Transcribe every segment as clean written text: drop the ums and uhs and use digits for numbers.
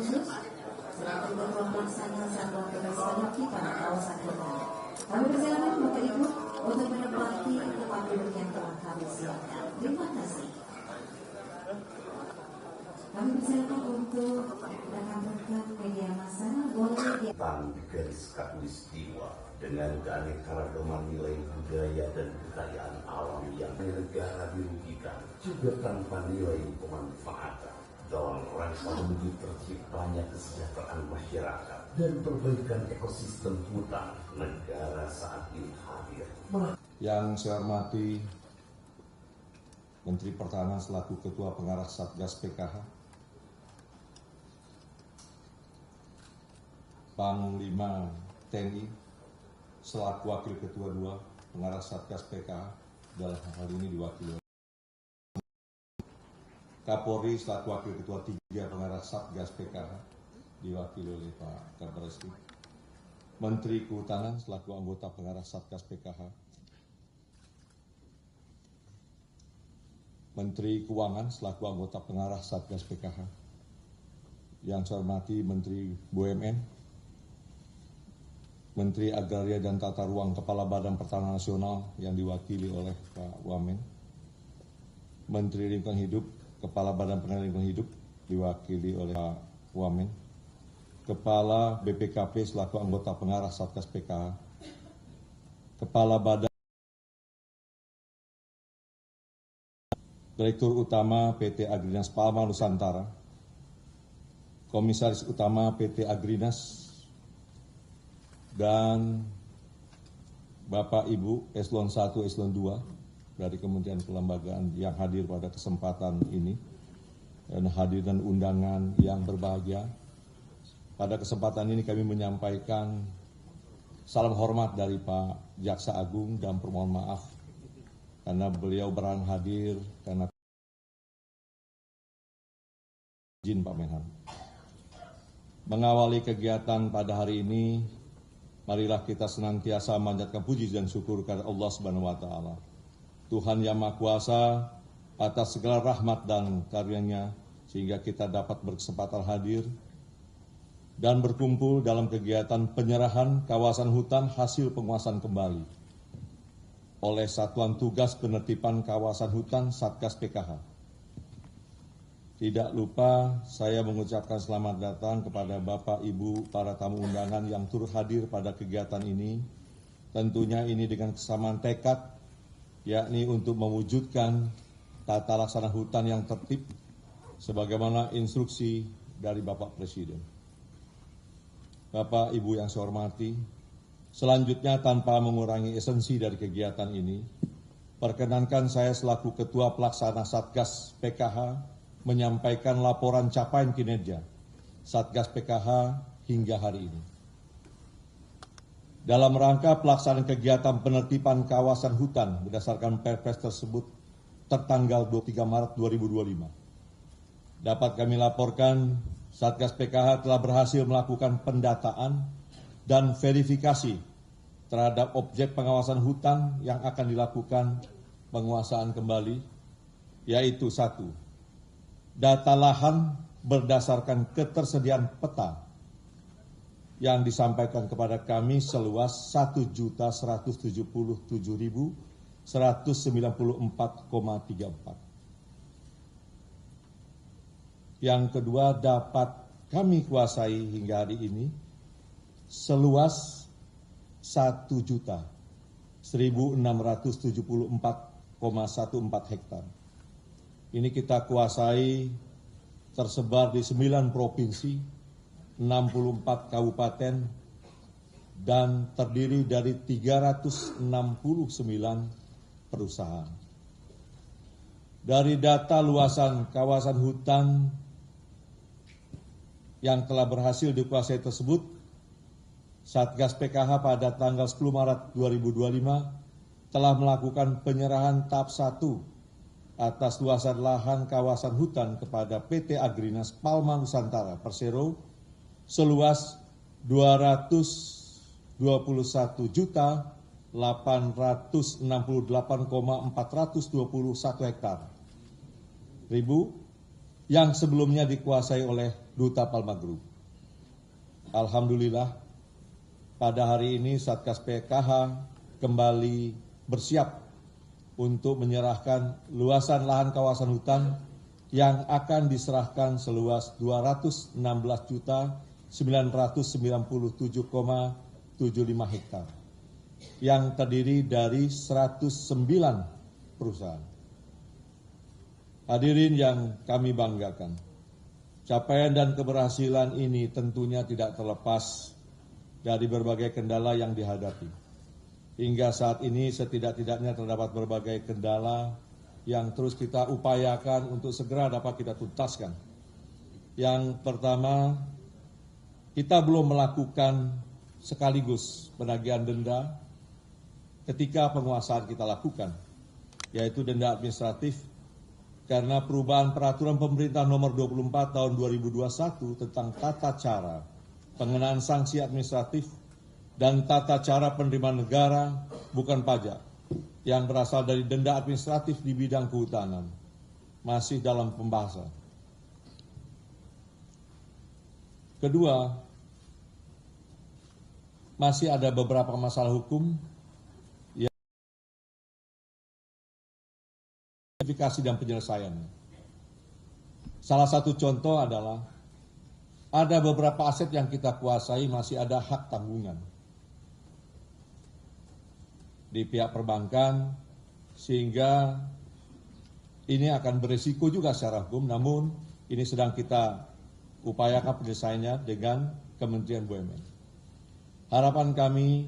khusus selaku Ketua Pelaksana Satuan Tugas Peneliti pada kawasan kita. Kami persilakan Bapak Ibu untuk menempati tempat duduk yang telah kami siapkan. Terima kasih. Kami persilakan untuk rekan-rekan media massa boleh tentang garis khatulistiwa dengan keanekaragaman nilai budaya dan kekayaan alam yang negara dirugikan juga tanpa nilai pemanfaatan dalam rangka menuju terciptanya kesejahteraan masyarakat dan perbaikan ekosistem hutan negara saat ini hadir. Yang saya hormati Menteri Pertahanan selaku Ketua Pengarah Satgas PKH, Panglima TNI selaku Wakil Ketua II Pengarah Satgas PKH, dalam hal ini diwakili Kapolri selaku Wakil Ketua III Pengarah Satgas PKH, diwakili oleh Pak Kabar Eskrim, Menteri Kehutanan selaku anggota Pengarah Satgas PKH, Menteri Keuangan selaku anggota Pengarah Satgas PKH, yang saya hormati Menteri BUMN, Menteri Agraria dan Tata Ruang Kepala Badan Pertanahan Nasional yang diwakili oleh Pak Wamen, Menteri Lingkungan Hidup, Kepala Badan Pengelolaan Lingkungan Hidup diwakili oleh Pak Wamen, Kepala BPKP selaku anggota Pengarah Satgas PKH, Kepala Badan Direktur Utama PT Agrinas Palma Nusantara, Komisaris Utama PT Agrinas, dan Bapak Ibu Eselon 1, Eselon 2 dari Kementerian Kelembagaan yang hadir pada kesempatan ini, dan hadir dan undangan yang berbahagia. Pada kesempatan ini kami menyampaikan salam hormat dari Pak Jaksa Agung dan permohon maaf karena beliau berang hadir karena izin Pak Menhan. Mengawali kegiatan pada hari ini, marilah kita senantiasa memanjatkan puji dan syukur kepada Allah Subhanahu wa taala. Tuhan yang Maha Kuasa atas segala rahmat dan karunia-Nya sehingga kita dapat berkesempatan hadir dan berkumpul dalam kegiatan penyerahan kawasan hutan hasil penguasaan kembali oleh Satuan Tugas Penertiban Kawasan Hutan Satgas PKH. Tidak lupa saya mengucapkan selamat datang kepada Bapak, Ibu, para tamu undangan yang turut hadir pada kegiatan ini. Tentunya ini dengan kesamaan tekad, yakni untuk mewujudkan tata laksana hutan yang tertib sebagaimana instruksi dari Bapak Presiden. Bapak, Ibu yang saya hormati, selanjutnya tanpa mengurangi esensi dari kegiatan ini, perkenankan saya selaku Ketua Pelaksana Satgas PKH menyampaikan laporan capaian kinerja Satgas PKH hingga hari ini. Dalam rangka pelaksanaan kegiatan penertiban kawasan hutan berdasarkan Perpres tersebut tertanggal 23 Maret 2025, dapat kami laporkan Satgas PKH telah berhasil melakukan pendataan dan verifikasi terhadap objek pengawasan hutan yang akan dilakukan penguasaan kembali, yaitu 1. Data lahan berdasarkan ketersediaan peta yang disampaikan kepada kami seluas 1.177.194,34. Yang kedua, dapat kami kuasai hingga hari ini seluas 1.1.674,14 hektar. Ini kita kuasai tersebar di 9 provinsi, 64 kabupaten, dan terdiri dari 369 perusahaan. Dari data luasan kawasan hutan yang telah berhasil dikuasai tersebut, Satgas PKH pada tanggal 10 Maret 2025 telah melakukan penyerahan tahap 1 atas luasan lahan kawasan hutan kepada PT Agrinas Palma Nusantara Persero seluas 221.868,421 hektar. yang sebelumnya dikuasai oleh Duta Palma Group. Alhamdulillah, pada hari ini Satgas PKH kembali bersiap untuk menyerahkan luasan lahan kawasan hutan yang akan diserahkan seluas 216.997,75 hektar yang terdiri dari 109 perusahaan. Hadirin yang kami banggakan, capaian dan keberhasilan ini tentunya tidak terlepas dari berbagai kendala yang dihadapi. Hingga saat ini setidak-tidaknya terdapat berbagai kendala yang terus kita upayakan untuk segera dapat kita tuntaskan. Yang pertama, kita belum melakukan sekaligus penagihan denda ketika penguasaan kita lakukan, yaitu denda administratif, karena perubahan peraturan pemerintah nomor 24 tahun 2021 tentang tata cara pengenaan sanksi administratif dan tata cara penerimaan negara bukan pajak yang berasal dari denda administratif di bidang kehutanan masih dalam pembahasan. Kedua, masih ada beberapa masalah hukum yang identifikasi dan penyelesaiannya. Salah satu contoh adalah ada beberapa aset yang kita kuasai masih ada hak tanggungan di pihak perbankan, sehingga ini akan berisiko juga secara hukum, namun ini sedang kita upayakan penyelesaiannya dengan Kementerian BUMN. Harapan kami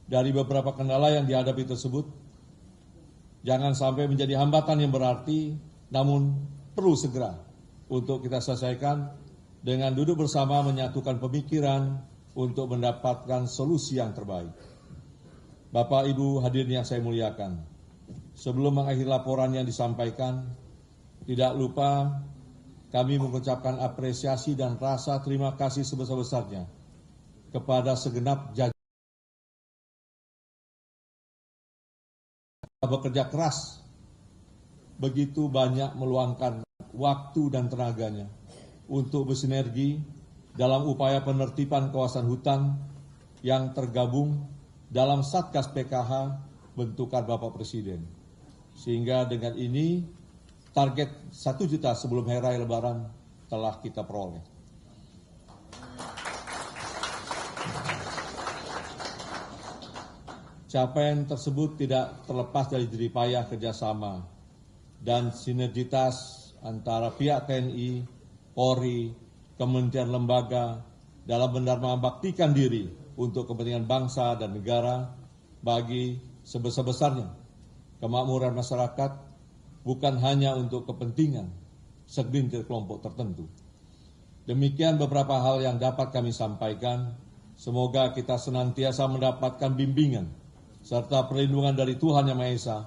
dari beberapa kendala yang dihadapi tersebut jangan sampai menjadi hambatan yang berarti, namun perlu segera untuk kita selesaikan dengan duduk bersama menyatukan pemikiran untuk mendapatkan solusi yang terbaik. Bapak, Ibu hadirin yang saya muliakan, sebelum mengakhiri laporan yang disampaikan, tidak lupa kami mengucapkan apresiasi dan rasa terima kasih sebesar-besarnya kepada segenap jajaran bekerja keras, begitu banyak meluangkan waktu dan tenaganya untuk bersinergi dalam upaya penertiban kawasan hutan yang tergabung dalam Satgas PKH bentukan Bapak Presiden. Sehingga dengan ini target 1 juta sebelum Hari Raya Lebaran telah kita peroleh. Capaian tersebut tidak terlepas dari jeripayah kerjasama dan sinergitas antara pihak TNI, Polri, kementerian lembaga dalam benar-benar membaktikan diri untuk kepentingan bangsa dan negara bagi sebesar-besarnya kemakmuran masyarakat, bukan hanya untuk kepentingan segelintir kelompok tertentu. Demikian beberapa hal yang dapat kami sampaikan. Semoga kita senantiasa mendapatkan bimbingan serta perlindungan dari Tuhan Yang Maha Esa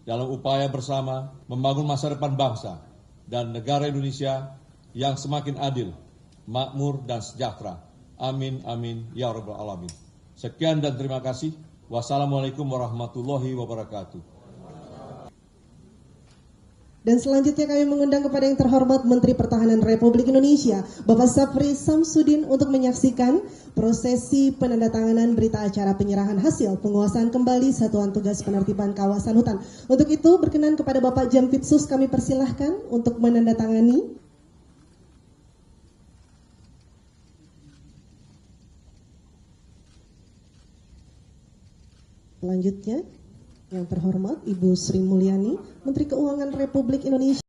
dalam upaya bersama membangun masa depan bangsa dan negara Indonesia yang semakin adil, makmur, dan sejahtera. Amin, amin, ya rabbal alamin. Sekian dan terima kasih. Wassalamualaikum warahmatullahi wabarakatuh. Dan selanjutnya kami mengundang kepada yang terhormat Menteri Pertahanan Republik Indonesia, Bapak Safri Samsudin, untuk menyaksikan prosesi penandatanganan berita acara penyerahan hasil penguasaan kembali Satuan Tugas Penertiban Kawasan Hutan. Untuk itu berkenan kepada Bapak Jampitsus kami persilahkan untuk menandatangani. Selanjutnya, yang terhormat Ibu Sri Mulyani, Menteri Keuangan Republik Indonesia.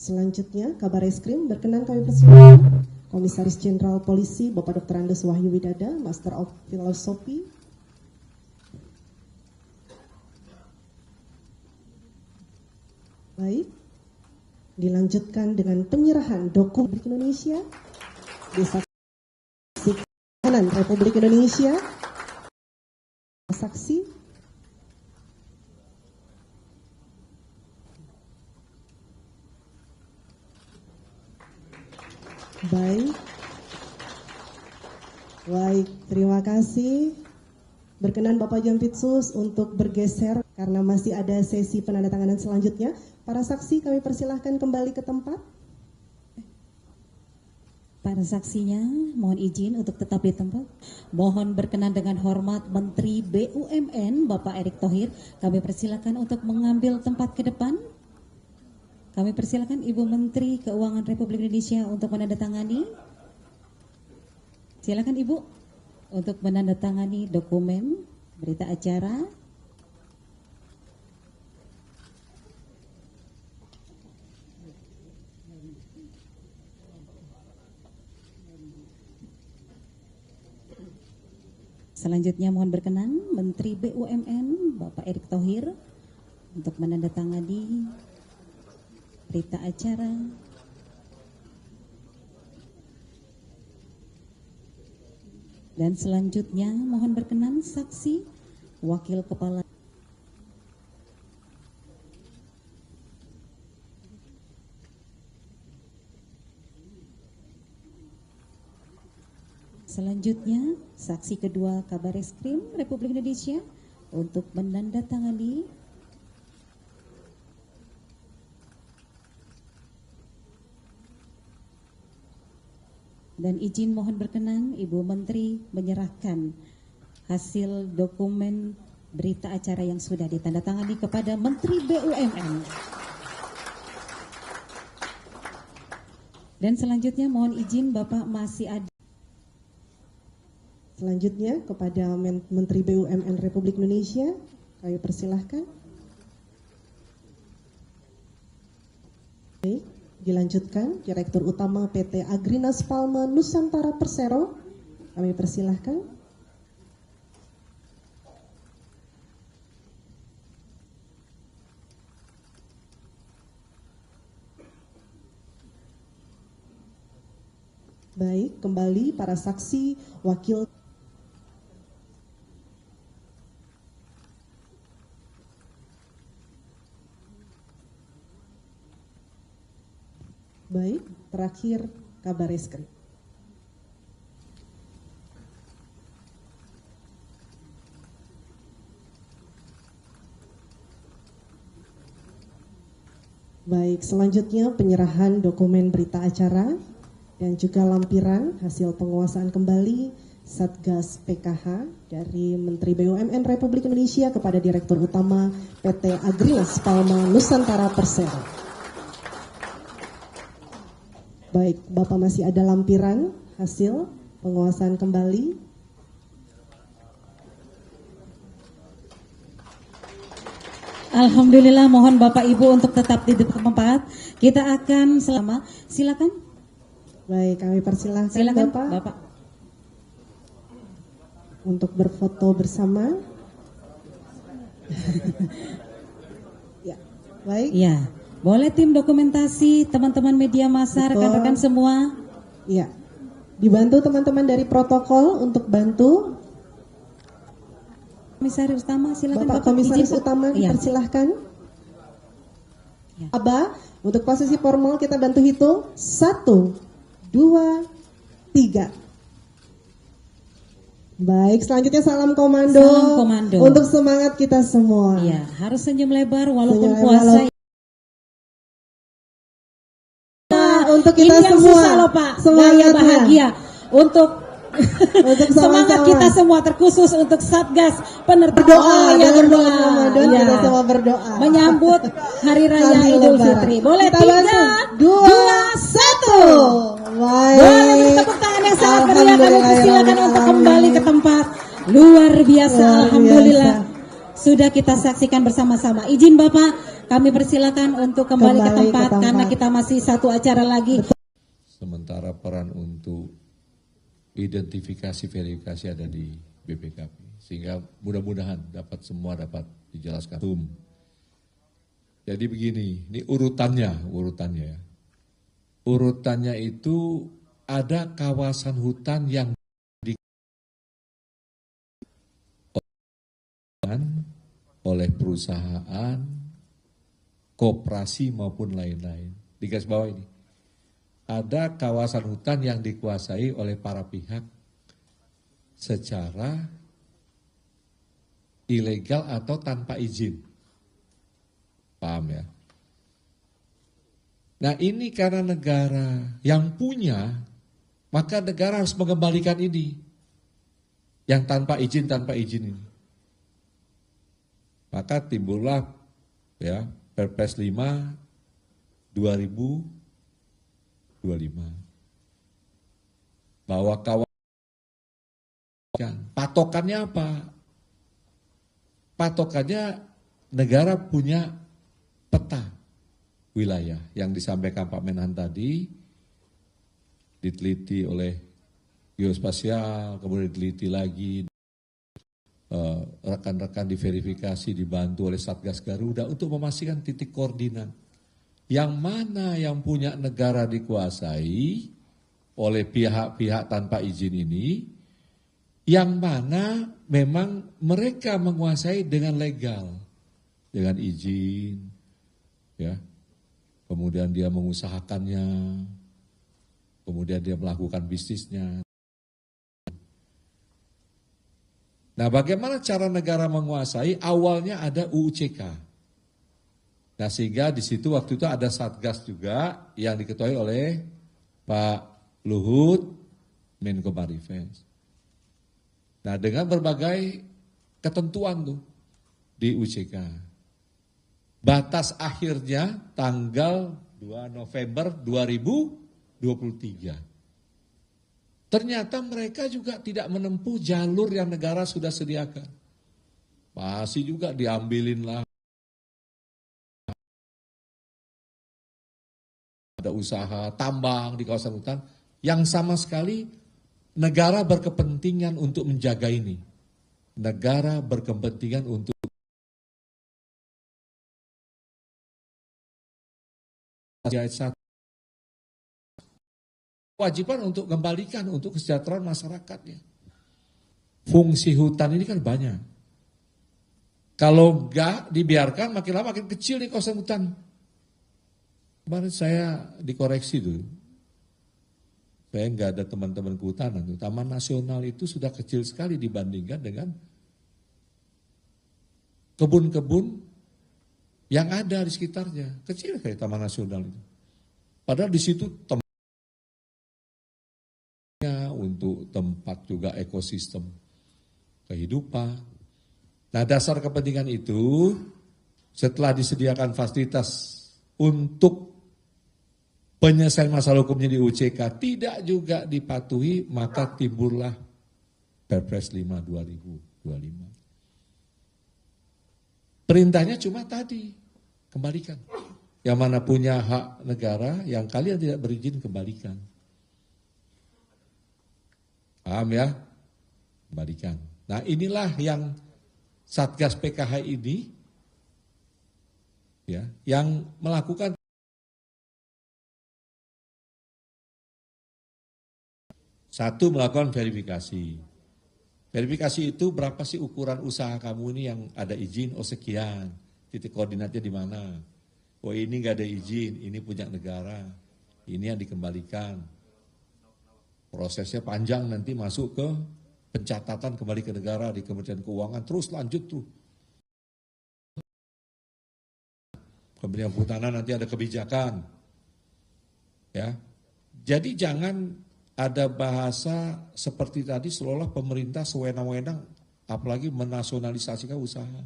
Selanjutnya, Kabar Eskrim berkenan kami persilakan Komisaris Jenderal Polisi Bapak Dr. Andes Wahyu Widada, Master of Philosophy. Baik, dilanjutkan dengan penyerahan dokumen Indonesia di Saksi Kanan Republik Indonesia. Saksi Baik, terima kasih. Berkenan Bapak Jampitsus untuk bergeser karena masih ada sesi penandatanganan selanjutnya. Para saksi kami persilahkan kembali ke tempat. Para saksinya mohon izin untuk tetap di tempat. Mohon berkenan dengan hormat Menteri BUMN Bapak Erick Thohir. Kami persilakan untuk mengambil tempat ke depan. Kami persilakan Ibu Menteri Keuangan Republik Indonesia untuk menandatangani. Silakan Ibu untuk menandatangani dokumen berita acara. Selanjutnya mohon berkenan Menteri BUMN Bapak Erick Thohir untuk menandatangani berita acara. Dan selanjutnya mohon berkenan saksi Wakil Kepala. Selanjutnya saksi kedua Kabareskrim Republik Indonesia untuk menandatangani dan izin mohon berkenan Ibu Menteri menyerahkan hasil dokumen berita acara yang sudah ditandatangani kepada Menteri BUMN. Dan selanjutnya mohon izin Bapak masih ada. Selanjutnya kepada Menteri BUMN Republik Indonesia, kami persilahkan. Baik, dilanjutkan Direktur Utama PT Agrinas Palma Nusantara Persero, kami persilahkan. Baik, kembali para saksi wakil. Baik, terakhir Kabareskrim. Baik, selanjutnya penyerahan dokumen berita acara dan juga lampiran hasil penguasaan kembali Satgas PKH dari Menteri BUMN Republik Indonesia kepada Direktur Utama PT Agrinas Palma Nusantara Persero. Baik, Bapak masih ada lampiran hasil penguasaan kembali. Alhamdulillah, mohon Bapak Ibu untuk tetap di tempat. Kita akan silakan. Baik, kami persilahkan Silakan Bapak untuk berfoto bersama. Ya, baik. Ya, boleh tim dokumentasi, teman-teman media massa, rekan-rekan semua. Ya, dibantu teman-teman dari protokol untuk bantu. Komisaris utama, silakan Bapak Komisaris Utama, iya. dipersilahkan. Ya. Aba, untuk posisi formal kita bantu hitung 1, 2, 3. Baik, selanjutnya salam komando. Salam komando. Untuk semangat kita semua. Iya, harus senyum lebar walaupun Senyum puasa. lebar. Untuk kita ini yang semua susah loh Pak, semangatnya. gaya bahagia untuk semangat sama-sama. kita semua, terkhusus untuk Satgas penertib Berdoa yang dengan bulan berdoa. Ramadan, Ya. kita semua berdoa Menyambut Hari Raya Hari Idul Lebaran. Fitri. Boleh Kita 3, bantu. 2, 1. Baik. Boleh beri tepuk tangan yang sangat meriah. Kami persilakan untuk kembali ke tempat. Luar biasa, Luar alhamdulillah. biasa. Sudah kita saksikan bersama-sama. Izin Bapak, kami persilakan untuk kembali ke tempat karena kita masih satu acara lagi. Sementara peran untuk identifikasi verifikasi ada di BPKP, sehingga mudah-mudahan semua dapat dijelaskan. Jadi begini, ini urutannya ya. Urutannya itu ada kawasan hutan yang oleh perusahaan, koperasi maupun lain-lain. Di garis bawah ini, ada kawasan hutan yang dikuasai oleh para pihak secara ilegal atau tanpa izin. Paham ya? Nah ini karena negara yang punya, maka negara harus mengembalikan ini. Yang tanpa izin ini. Maka timbullah ya Perpres 5 2025 bahwa patokannya apa? Patokannya negara punya peta wilayah yang disampaikan Pak Menhan tadi, diteliti oleh Geospasial, kemudian diteliti lagi, rekan-rekan diverifikasi, dibantu oleh Satgas Garuda untuk memastikan titik koordinat. Yang mana yang punya negara dikuasai oleh pihak-pihak tanpa izin ini, yang mana memang mereka menguasai dengan legal, dengan izin, ya. Kemudian dia mengusahakannya, kemudian dia melakukan bisnisnya. Nah, bagaimana cara negara menguasai? Awalnya ada UUCK. Nah, sehingga di situ waktu itu ada Satgas juga yang diketuai oleh Pak Luhut, Menko Marifest. Nah, dengan berbagai ketentuan tuh di UUCK. Batas akhirnya tanggal 2 November 2023. Ternyata mereka juga tidak menempuh jalur yang negara sudah sediakan. Masih juga diambilin lah. Ada usaha tambang di kawasan hutan yang sama sekali negara berkepentingan untuk menjaga ini. Negara berkepentingan untuk kewajiban untuk kembalikan untuk kesejahteraan masyarakatnya. Fungsi hutan ini kan banyak. Kalau enggak dibiarkan makin lama makin kecil nih kawasan hutan. Kemarin saya dikoreksi dulu. Saya enggak ada teman-teman kehutanan. Taman nasional itu sudah kecil sekali dibandingkan dengan kebun-kebun yang ada di sekitarnya. Kecil kayak taman nasional itu. Padahal di situ untuk tempat juga ekosistem kehidupan. Nah, dasar kepentingan itu setelah disediakan fasilitas untuk penyelesaian masalah hukumnya di UCK tidak juga dipatuhi, maka timbullah Perpres 5 2025. Perintahnya cuma tadi, kembalikan. Yang mana punya hak negara, yang kalian tidak berizin, kembalikan. Paham ya? Kembalikan. Nah, inilah yang Satgas PKH ini ya, yang melakukan satu, melakukan verifikasi. Verifikasi itu berapa sih ukuran usaha kamu ini yang ada izin? Oh sekian. Titik koordinatnya di mana? Oh ini nggak ada izin, ini punya negara. Ini yang dikembalikan. Prosesnya panjang, nanti masuk ke pencatatan kembali ke negara di Kementerian Keuangan, terus lanjut tuh. Kementerian Perhutanan nanti ada kebijakan. Ya. Jadi jangan ada bahasa seperti tadi seolah pemerintah sewenang-wenang apalagi menasionalisasikan usaha.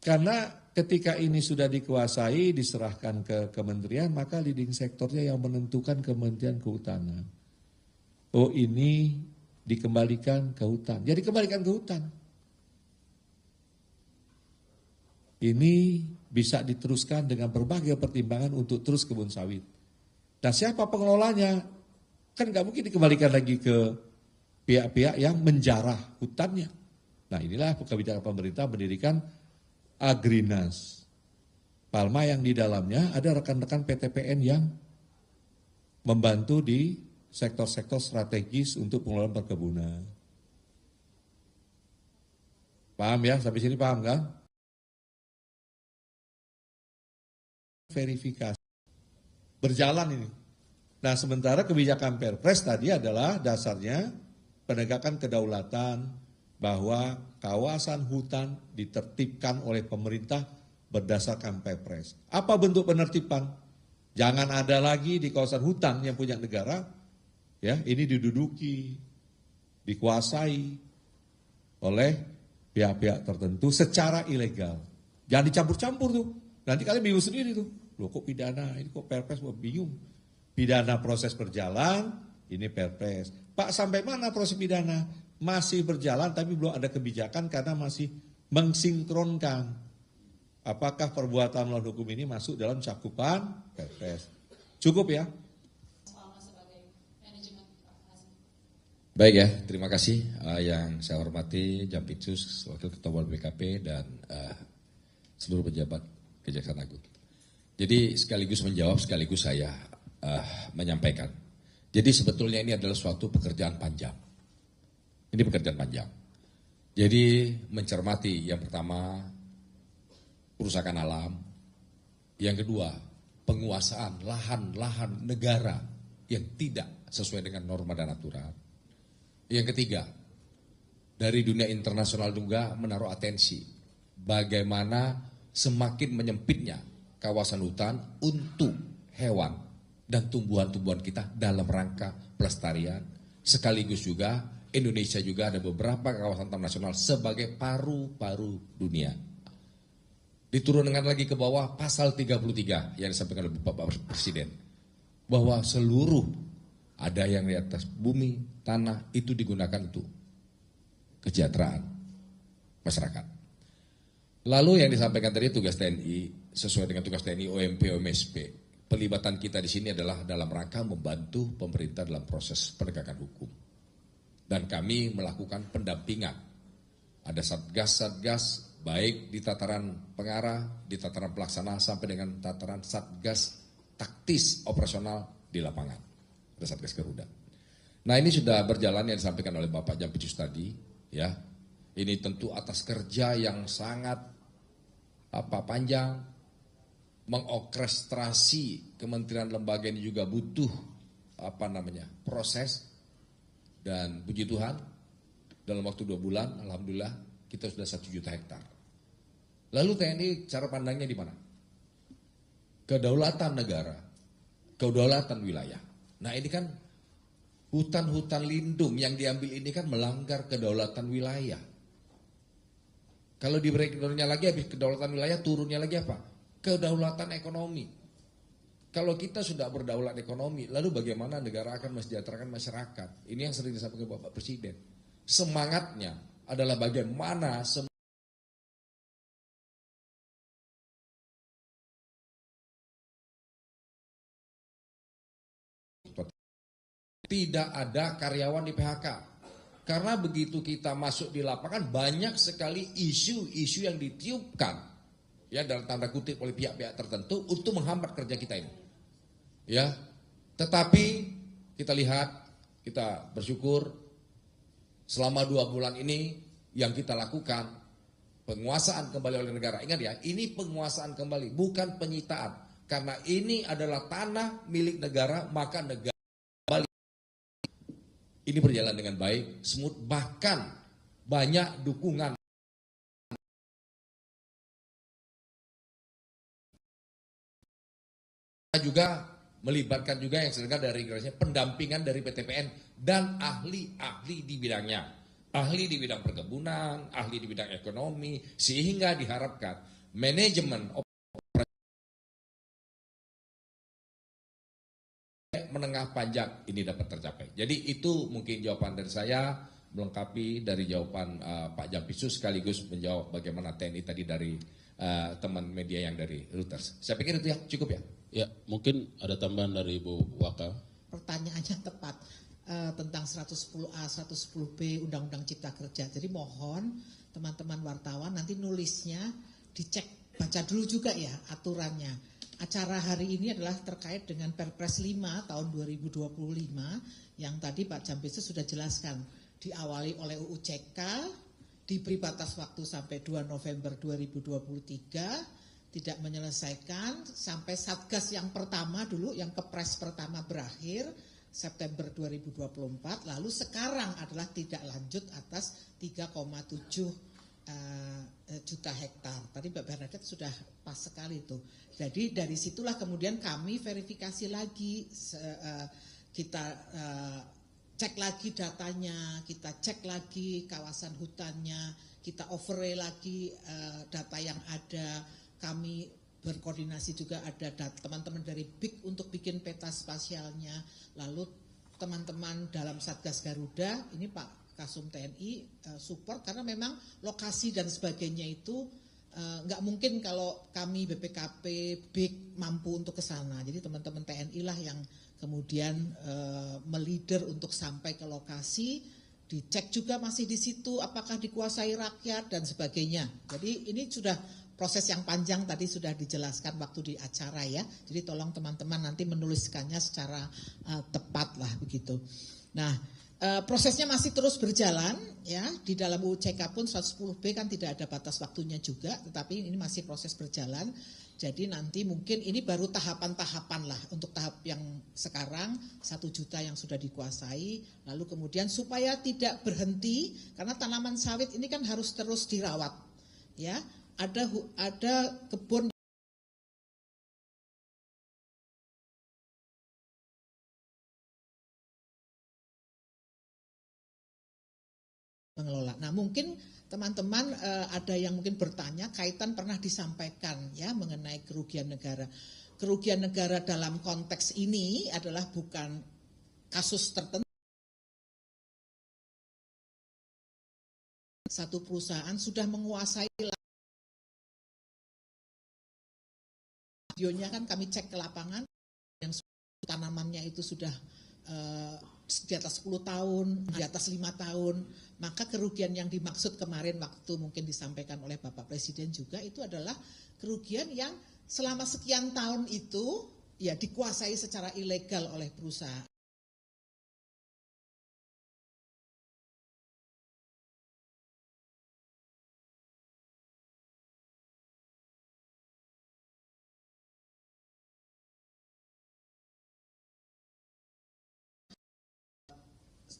Karena ketika ini sudah dikuasai, diserahkan ke kementerian, maka leading sektornya yang menentukan Kementerian Kehutanan. Oh ini dikembalikan ke hutan. Jadi kembalikan ke hutan. Ini bisa diteruskan dengan berbagai pertimbangan untuk terus kebun sawit. Nah siapa pengelolanya? Kan nggak mungkin dikembalikan lagi ke pihak-pihak yang menjarah hutannya. Nah inilah kebijakan pemerintah mendirikan Agrinas. Palma yang di dalamnya ada rekan-rekan PTPN yang membantu di sektor-sektor strategis untuk pengelolaan perkebunan. Paham ya? Sampai sini paham kan? Verifikasi. Berjalan ini. Nah, sementara kebijakan Perpres tadi adalah dasarnya penegakan kedaulatan bahwa kawasan hutan ditertibkan oleh pemerintah berdasarkan Perpres. Apa bentuk penertiban? Jangan ada lagi di kawasan hutan yang punya negara, ya, ini diduduki, dikuasai oleh pihak-pihak tertentu secara ilegal. Jangan dicampur-campur tuh. Nanti kalian bingung sendiri tuh. Loh kok pidana, ini kok Perpres, bingung. Pidana proses berjalan, ini Perpres. Pak, sampai mana proses pidana? Masih berjalan tapi belum ada kebijakan karena masih mensinkronkan. Apakah perbuatan melawan hukum ini masuk dalam cakupan Perpres? Cukup ya? Baik ya, terima kasih yang saya hormati Jampitsus, Wakil Ketua BKP dan seluruh pejabat Kejaksaan Agung. Jadi sekaligus menjawab, sekaligus saya menyampaikan. Jadi sebetulnya ini adalah suatu pekerjaan panjang. Ini pekerjaan panjang. Jadi mencermati yang pertama kerusakan alam, yang kedua penguasaan lahan-lahan negara yang tidak sesuai dengan norma dan aturan. Yang ketiga, dari dunia internasional juga menaruh atensi bagaimana semakin menyempitnya kawasan hutan untuk hewan dan tumbuhan-tumbuhan kita dalam rangka pelestarian. Sekaligus juga Indonesia juga ada beberapa kawasan taman nasional sebagai paru-paru dunia. Diturunkan lagi ke bawah pasal 33 yang disampaikan oleh Bapak Presiden. Bahwa seluruh ada yang di atas bumi, tanah itu digunakan untuk kesejahteraan masyarakat. Lalu yang disampaikan tadi tugas TNI sesuai dengan tugas TNI OMP OMSP. Pelibatan kita di sini adalah dalam rangka membantu pemerintah dalam proses penegakan hukum. Dan kami melakukan pendampingan. Ada satgas-satgas baik di tataran pengarah, di tataran pelaksana sampai dengan tataran satgas taktis operasional di lapangan. Ada satgas Garuda. Nah, ini sudah berjalan yang disampaikan oleh Bapak Jampitsus tadi, ya. Ini tentu atas kerja yang sangat panjang, mengorkestrasi kementerian lembaga ini juga butuh proses, dan puji Tuhan dalam waktu 2 bulan alhamdulillah kita sudah 1 juta hektar. Lalu TNI cara pandangnya di mana? Kedaulatan negara, kedaulatan wilayah. Nah, ini kan hutan-hutan lindung yang diambil ini kan melanggar kedaulatan wilayah. Kalau di breakdown-nya lagi habis kedaulatan wilayah, turunnya lagi apa? Kedaulatan ekonomi. Kalau kita sudah berdaulat ekonomi, lalu bagaimana negara akan mesejahterakan masyarakat? Ini yang sering disampaikan Bapak Presiden. Semangatnya adalah bagaimana tidak ada karyawan di PHK. Karena begitu kita masuk di lapangan banyak sekali isu-isu yang ditiupkan ya dalam tanda kutip oleh pihak-pihak tertentu untuk menghambat kerja kita ini. Ya. Tetapi kita lihat, kita bersyukur selama 2 bulan ini yang kita lakukan penguasaan kembali oleh negara. Ingat ya, ini penguasaan kembali, bukan penyitaan. Karena ini adalah tanah milik negara, maka negara ini berjalan dengan baik, smooth, bahkan banyak dukungan. Kita juga melibatkan juga yang sedangkan dari pendampingan dari PTPN dan ahli-ahli di bidangnya. Ahli di bidang perkebunan, ahli di bidang ekonomi, sehingga diharapkan manajemen menengah panjang ini dapat tercapai. Jadi itu mungkin jawaban dari saya, melengkapi dari jawaban Pak Jampitsus sekaligus menjawab bagaimana TNI tadi dari teman media yang dari Reuters. Saya pikir itu ya cukup ya. Ya, mungkin ada tambahan dari Ibu Wakal. Pertanyaannya tepat tentang 110A, 110B Undang-Undang Cipta Kerja. Jadi mohon teman-teman wartawan nanti nulisnya dicek, baca dulu juga ya aturannya. Acara hari ini adalah terkait dengan Perpres 5 tahun 2025 yang tadi Pak Jampitsus sudah jelaskan. Diawali oleh UU CK, diberi batas waktu sampai 2 November 2023, tidak menyelesaikan sampai Satgas yang pertama dulu, yang kepres pertama berakhir September 2024, lalu sekarang adalah tidak lanjut atas 3,7 juta hektar. Tadi Mbak Bernadette sudah pas sekali itu. Jadi dari situlah kemudian kami verifikasi lagi, kita cek lagi datanya, kita cek lagi kawasan hutannya, kita overlay lagi data yang ada. Kami berkoordinasi juga ada teman-teman dari BIK untuk bikin peta spasialnya. Lalu teman-teman dalam Satgas Garuda, ini Pak Kasum TNI support karena memang lokasi dan sebagainya itu nggak mungkin kalau kami BPKP, BIK mampu untuk ke sana. Jadi teman-teman TNI lah yang kemudian meleader untuk sampai ke lokasi, dicek juga masih di situ apakah dikuasai rakyat dan sebagainya. Jadi ini sudah proses yang panjang tadi sudah dijelaskan waktu di acara ya. Jadi tolong teman-teman nanti menuliskannya secara tepat lah begitu. Nah, prosesnya masih terus berjalan ya. Di dalam UU CK pun 110B kan tidak ada batas waktunya juga, tetapi ini masih proses berjalan. Jadi nanti mungkin ini baru tahapan-tahapan lah untuk tahap yang sekarang 1 juta yang sudah dikuasai. Lalu kemudian supaya tidak berhenti karena tanaman sawit ini kan harus terus dirawat ya. Ada kebun mengelola. Nah mungkin teman-teman ada yang mungkin bertanya kaitan pernah disampaikan ya mengenai kerugian negara. Kerugian negara dalam konteks ini adalah bukan kasus tertentu. Satu perusahaan sudah menguasai videonya kan kami cek ke lapangan yang tanamannya itu sudah di atas 10 tahun, di atas 5 tahun, maka kerugian yang dimaksud kemarin waktu mungkin disampaikan oleh Bapak Presiden juga itu adalah kerugian yang selama sekian tahun itu ya dikuasai secara ilegal oleh perusahaan.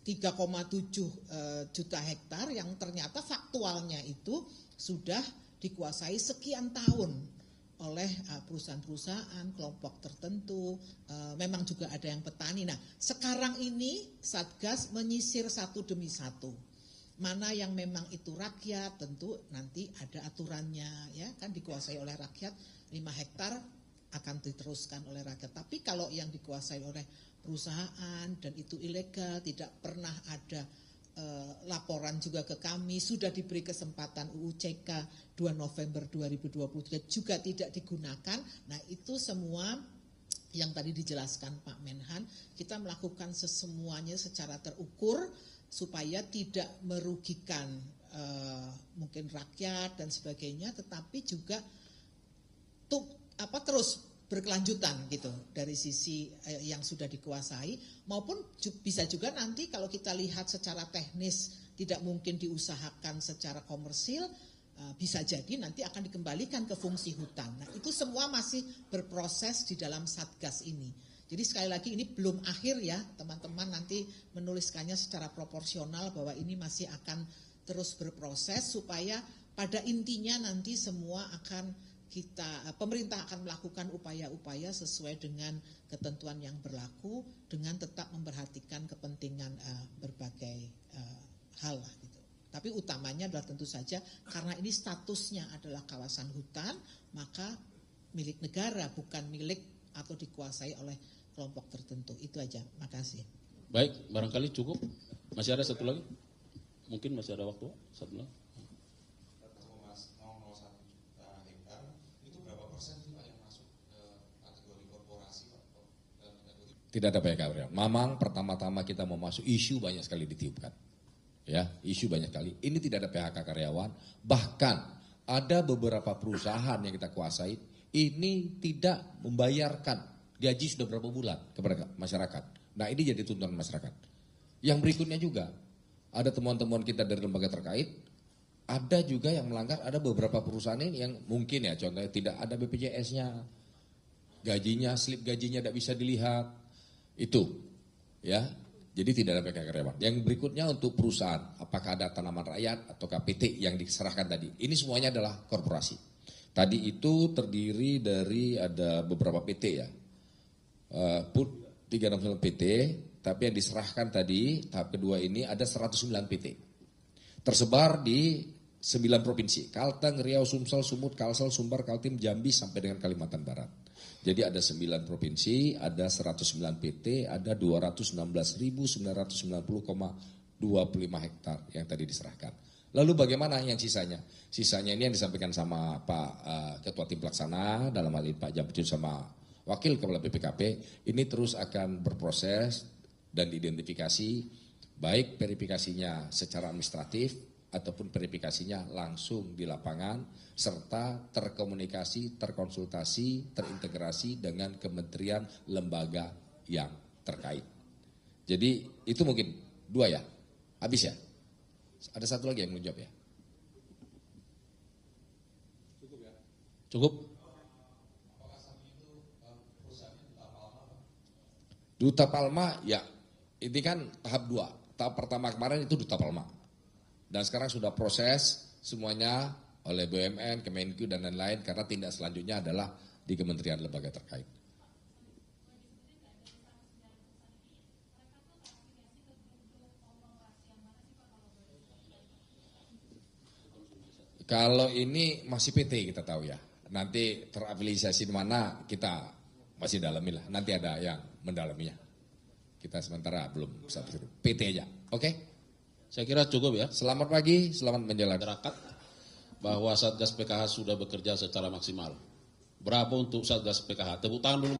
3,7 juta hektar yang ternyata faktualnya itu sudah dikuasai sekian tahun oleh perusahaan-perusahaan, kelompok tertentu, memang juga ada yang petani. Nah, sekarang ini Satgas menyisir satu demi satu. Mana yang memang itu rakyat, tentu nanti ada aturannya, ya kan dikuasai oleh rakyat, 5 hektar akan diteruskan oleh rakyat. Tapi kalau yang dikuasai oleh perusahaan dan itu ilegal, tidak pernah ada laporan juga ke kami, sudah diberi kesempatan UU CK 2 November 2023 juga tidak digunakan. Nah itu semua yang tadi dijelaskan Pak Menhan, kita melakukan semuanya secara terukur supaya tidak merugikan mungkin rakyat dan sebagainya, tetapi juga terus berkelanjutan gitu dari sisi yang sudah dikuasai, maupun bisa juga nanti kalau kita lihat secara teknis tidak mungkin diusahakan secara komersil, bisa jadi nanti akan dikembalikan ke fungsi hutan. Nah itu semua masih berproses di dalam Satgas ini. Jadi sekali lagi ini belum akhir ya, teman-teman nanti menuliskannya secara proporsional bahwa ini masih akan terus berproses supaya pada intinya nanti semua akan pemerintah akan melakukan upaya-upaya sesuai dengan ketentuan yang berlaku dengan tetap memperhatikan kepentingan berbagai hal lah gitu. Tapi utamanya adalah tentu saja karena ini statusnya adalah kawasan hutan, maka milik negara bukan milik atau dikuasai oleh kelompok tertentu. Itu aja. Makasih. Baik, barangkali cukup. Masih ada satu lagi? Mungkin masih ada waktu satu lagi. Tidak ada PHK karyawan. Mamang pertama-tama kita mau masuk, isu banyak sekali ditiupkan. Ya, isu banyak sekali. Ini tidak ada PHK karyawan. Bahkan ada beberapa perusahaan yang kita kuasai, ini tidak membayarkan gaji sudah berapa bulan kepada masyarakat. Nah ini jadi tuntutan masyarakat. Yang berikutnya juga, ada temuan-temuan kita dari lembaga terkait, ada juga yang melanggar, ada beberapa perusahaan ini yang mungkin ya contohnya tidak ada BPJS-nya, gajinya, slip gajinya tidak bisa dilihat, itu ya. Jadi tidak ada PK karyawan. Yang berikutnya untuk perusahaan, apakah ada tanaman rakyat atau KPT yang diserahkan tadi. Ini semuanya adalah korporasi. Tadi itu terdiri dari ada beberapa PT ya. 369 PT, tapi yang diserahkan tadi tahap kedua ini ada 109 PT. Tersebar di 9 provinsi, Kalteng, Riau, Sumsel, Sumut, Kalsel, Sumbar, Kaltim, Jambi sampai dengan Kalimantan Barat. Jadi ada 9 provinsi, ada 109 PT, ada 216.990,25 hektar yang tadi diserahkan. Lalu bagaimana yang sisanya? Sisanya ini yang disampaikan sama Pak Ketua Tim Pelaksana, dalam hal ini Pak Jampitsus sama Wakil Kepala BPKP, ini terus akan berproses dan diidentifikasi, baik verifikasinya secara administratif, ataupun verifikasinya langsung di lapangan, serta terkomunikasi, terkonsultasi, terintegrasi dengan kementerian lembaga yang terkait. Jadi itu mungkin 2 ya, habis ya? Ada satu lagi yang mau jawab ya? Cukup? Duta Palma ya, ini kan tahap 2. Tahap pertama kemarin itu Duta Palma. Dan sekarang sudah proses semuanya oleh BUMN, Kemenku dan lain-lain karena tindak selanjutnya adalah di kementerian lembaga terkait. Kalau ini masih PT kita tahu ya. Nanti terafiliasi di mana kita masih dalami lah. Nanti ada yang mendalaminya. Kita sementara belum bisa berseru. PT aja. Oke? Saya kira cukup ya. Selamat pagi, selamat menjalankan. Masyarakat bahwa Satgas PKH sudah bekerja secara maksimal. Berapa untuk Satgas PKH? Tepuk tangan dulu.